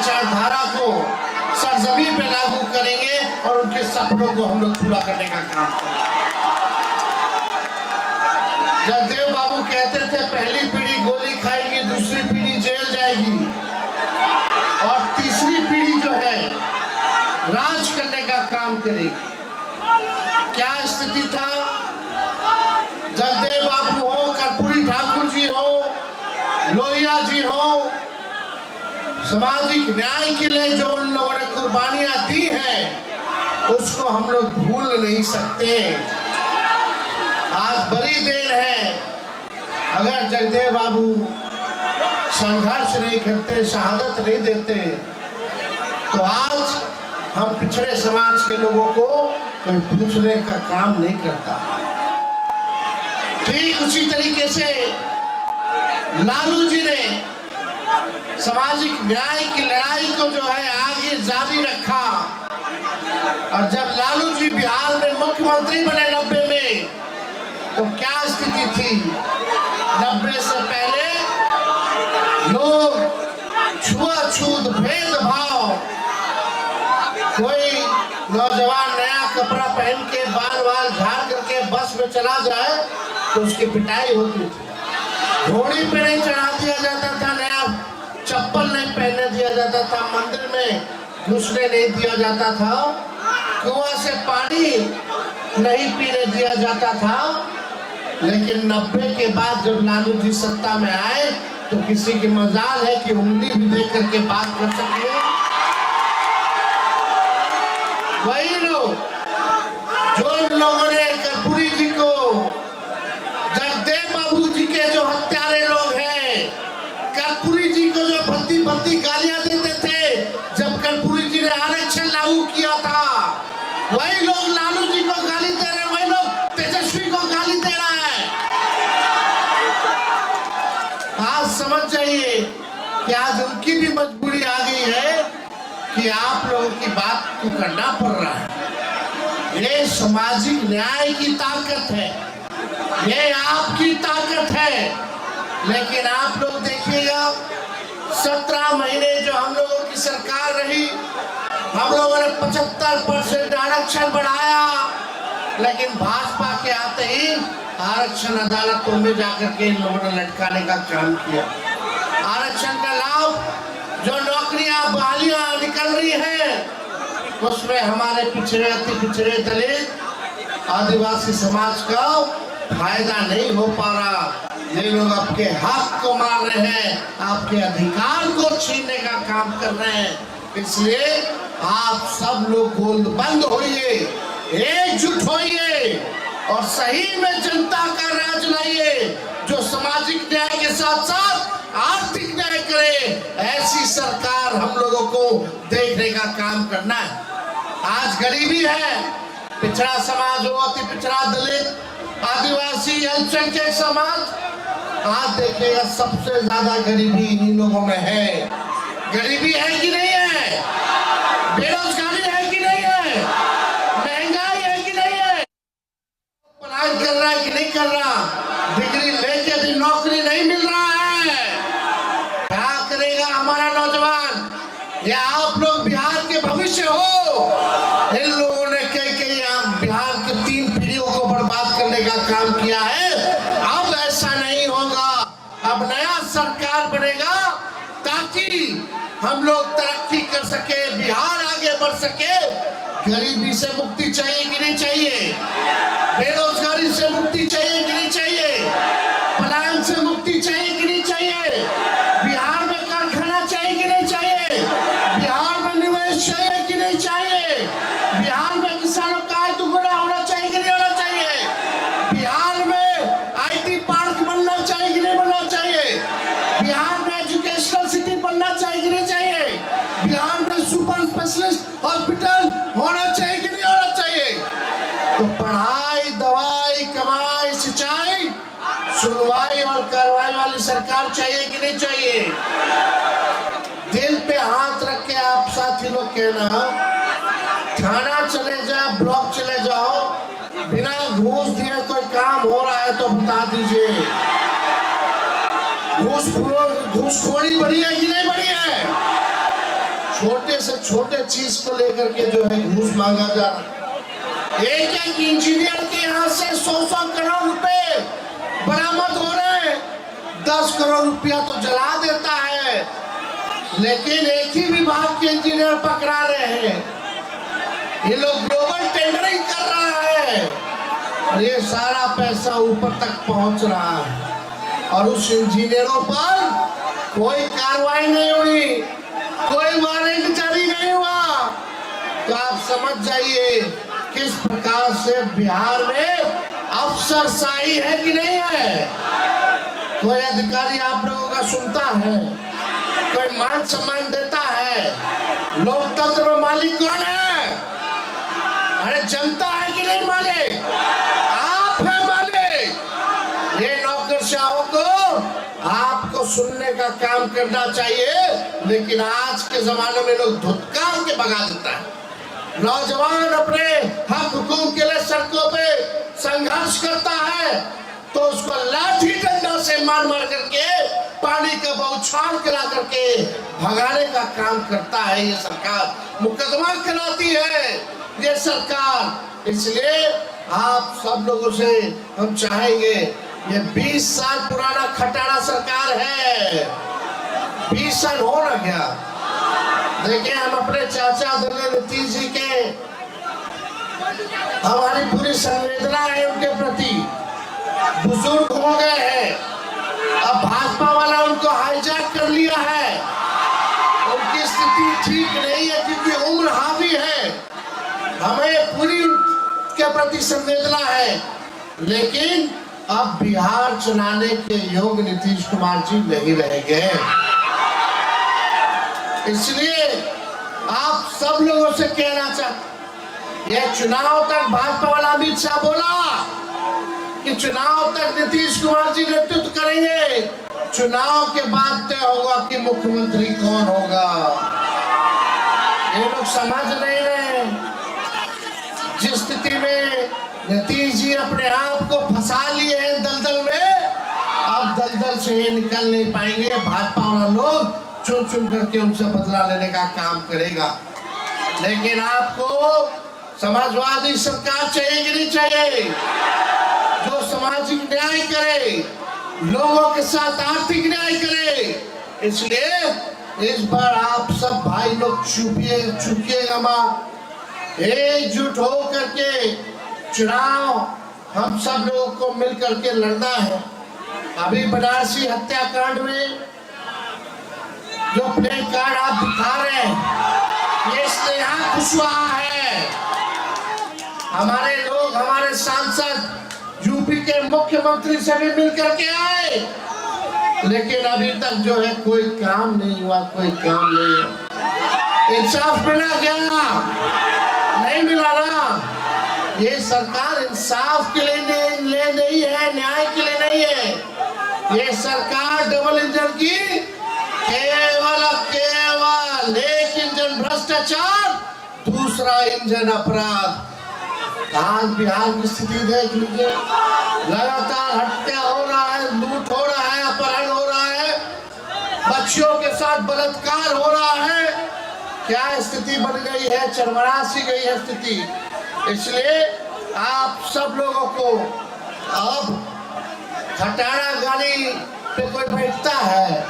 विचारधारा को सरजमीन पे लागू करेंगे और उनके सपनों को हम लोग पूरा करने का काम करेंगे। जगदेव बाबू कहते थे पहली पीढ़ी गोली खाएगी, दूसरी पीढ़ी जेल जाएगी और तीसरी पीढ़ी जो है राज करने का काम करेगी। क्या स्थिति था? जगदेव बाबू हो, कर्पूरी ठाकुर जी हो, लोहिया जी हो, सामाजिक न्याय के लिए जो उन लोगों ने कुर्बानियां दी हैं उसको हम लोग भूल नहीं सकते। आज बड़ी देर है, अगर जगदेव बाबू संघर्ष नहीं करते, शहादत नहीं देते तो आज हम पिछड़े समाज के लोगों को कोई पूछने का काम नहीं करता। ठीक उसी तरीके से लालू जी ने सामाजिक न्याय की लड़ाई को जो है आगे जारी रखा और जब लालू जी बिहार में मुख्यमंत्री बने 90 में तो क्या स्थिति थी? 90 से पहले लोग छुआछूत भेदभाव, कोई नौजवान नया कपड़ा पहन के बाल बाल झाड़ करके बस में चला जाए तो उसकी पिटाई होती थी। घोड़ी पे नहीं चढ़ा दिया जाता था, नया चप्पल नहीं पहनने दिया जाता था, मंदिर में घुसने नहीं दिया जाता था, कुआं से पानी नहीं पीने दिया जाता था। लेकिन 90 के बाद जब लालू जी सत्ता में आए तो किसी की मजाल है कि उंगली भी देख करके बात कर सके। वही लोग जो लोगों ने कर्पूरी जी को, जगदेव बाबू जी के जो हत्यारे लोग हैं, कर्पूरी जी को जो भद्दी भद्दी गालियां देते थे जब कर्पूरी जी ने आरक्षण लागू किया था, वही लोग लालू जी को गाली दे रहे हैं, वही लोग तेजस्वी को गाली दे रहा है। आज समझ जाइए कि आज उनकी भी मजबूरी आ गई है कि आप लोगों की बात को करना पड़ रहा है। ये सामाजिक न्याय की ताकत है, ये आपकी ताकत है। लेकिन आप लोग देखिएगा 17 महीने जो हम लोगों की सरकार रही, हम लोगों ने 75% आरक्षण बढ़ाया, लेकिन भाजपा के आते ही आरक्षण अदालतों में जाकर के इन लोगों ने लटकाने का काम किया। आरक्षण का लाभ जो नौकरियां बहालियां निकल रही हैं उसमें हमारे पिछड़े अति पिछड़े दलित आदिवासी समाज का फायदा नहीं हो पा रहा। ये लोग आपके हक को मार रहे हैं, आपके अधिकार को छीनने का काम कर रहे हैं। इसलिए आप सब लोग गोलबंद होइए, एकजुट होइए और सही में जनता का राज लाइए जो सामाजिक न्याय के साथ साथ आर्थिक न्याय करे। ऐसी सरकार हम लोगों को देखने का काम करना है। आज गरीबी है, पिछड़ा समाज हो, अति पिछड़ा दलित आदिवासी अल्पसंख्यक समाज, आज देखिएगा सबसे ज्यादा गरीबी इन्हीं लोगों में है। गरीबी है कि नहीं है? बेरोजगारी है कि नहीं है? महंगाई है कि नहीं है? पढ़ाई कर रहा है कि नहीं कर रहा? डिग्री लेके भी नौकरी नहीं मिल रहा है। क्या करेगा हमारा नौजवान? या आप लोग बिहार के भविष्य हो। इन लोगों ने कई बिहार के 3 पीढ़ियों को बर्बाद करने का काम किया है। अब ऐसा नहीं होगा, अब नया सरकार बनेगा ताकि हम लोग तरक्की कर सके, बिहार आगे बढ़ सके। गरीबी से मुक्ति चाहिए कि नहीं चाहिए? बेरोजगारी से मुक्ति चाहिए कि नहीं चाहिए? पलायन से मुक्ति चाहिए कि नहीं चाहिए? बिहार में कारखाना चाहिए कि नहीं चाहिए? बिहार में निवेश चाहिए कि नहीं चाहिए? बिहार में किसानों का आय दुगुना होना चाहिए कि नहीं होना चाहिए? बिहार में आईटी पार्क बनना चाहिए कि नहीं बनना चाहिए? बिहार में एजुकेशनल सिटी बनना चाहिए कि नहीं चाहिए? बिहार में सुपर स्पेशलिस्ट हॉस्पिटल होना चाहिए कि नहीं होना चाहिए? तो पढ़ाई, दवाई, कमाई, सिंचाई, सुनवाई और कार्रवाई वाली सरकार चाहिए कि नहीं चाहिए? दिल पे हाथ रख के आप साथी लोग कहना, थाना चले जाओ, ब्लॉक चले जाओ, बिना घूस दिए कोई काम हो रहा है तो बता दीजिए। घूसखोरी बढ़ी है कि नहीं बढ़ी है? छोटे से छोटे चीज को लेकर के जो है घूस मांगा जा रहा है। एक एक इंजीनियर के यहाँ से 100-100 करोड़ रुपए बरामद हो रहे हैं। 10 करोड़ रुपया तो जला देता है, लेकिन एक ही विभाग के इंजीनियर पकड़ा रहे हैं। ये लोग ग्लोबल टेंडरिंग कर रहा है और ये सारा पैसा ऊपर तक पहुंच रहा है और उस इंजीनियरों पर कोई कार्रवाई नहीं हुई, कोई वारंट जारी नहीं हुआ। तो आप समझ जाइए किस प्रकार से बिहार में अफसरशाही है कि नहीं है। कोई अधिकारी आप लोगों का सुनता है, कोई मान सम्मान देता है। लोकतंत्र में मालिक कौन है? अरे जनता है कि नहीं मालिक? आप है मालिक। ये नौकरशाहों को आपको सुनने का काम करना चाहिए, लेकिन आज के जमाने में लोग धुतकार के भगा देता है। नौजवान अपने हक हुकूक के लिए सड़कों पे संघर्ष करता है तो उसको लाठी डंडा से मार मार करके पानी का बौछार करा करके भगाने का काम करता है ये सरकार। मुकदमा कराती है ये सरकार। इसलिए आप सब लोगों से हम चाहेंगे, ये 20 साल पुराना खटारा सरकार है। 20 साल हो ना गया। देखिए, हम अपने चाचा दलीय नीतीश जी के हमारी पूरी संवेदना है उनके प्रति। बुजुर्ग हो गए हैं, अब भाजपा वाला उनको हाईजैक कर लिया है। उनकी स्थिति ठीक नहीं है क्योंकि उम्र हावी है। हमें पूरी के प्रति संवेदना है, लेकिन अब बिहार चलाने के योग्य नीतीश कुमार जी नहीं रह गए। इसलिए आप सब लोगों से कहना चाहते, ये चुनाव तक भाजपा वाला अमित शाह बोला कि चुनाव तक नीतीश कुमार जी नेतृत्व करेंगे, चुनाव के बाद तय होगा कि मुख्यमंत्री कौन होगा। ये लोग समझ नहीं रहे जिस स्थिति में नीतीश जी अपने आप को फंसा लिए हैं दलदल में, अब दलदल से ये निकल नहीं पाएंगे। भाजपा वाला लोग चुन चुन करके उनसे बदला लेने का काम करेगा। लेकिन आपको समाजवादी सरकार चाहिए कि नहीं चाहिए, जो सामाजिक न्याय करे, लोगों के साथ आर्थिक न्याय करे। इसलिए इस बार आप सब भाई लोग चुपिएगा मत, एकजुट हो करके चुनाव हम सब लोगों को मिल करके लड़ना है। अभी बनारसी हत्याकांड में जो प्ले कार्ड आप दिखा रहे हैं, ये स्नेहा कुशवाहा है। हमारे लोग, हमारे सांसद यूपी के मुख्यमंत्री से भी मिल करके आए, लेकिन अभी तक जो है कोई काम नहीं हुआ, कोई काम नहीं हुआ। इंसाफ मिला क्या? नहीं मिला ना। ये सरकार इंसाफ के लिए नहीं है, न्याय के लिए नहीं है। ये सरकार डबल इंजन की केवल एक इंजन भ्रष्टाचार, दूसरा इंजन अपराध। आज बिहार की स्थिति देख लीजिए, लगातार हत्या हो रहा है, लूट हो रहा है, अपहरण हो रहा है, बच्चियों के साथ बलात्कार हो रहा है। क्या स्थिति बन गई है, चरमरा सी गई है स्थिति। इसलिए आप सब लोगों को, अब खटारा गाड़ी पे कोई बैठता है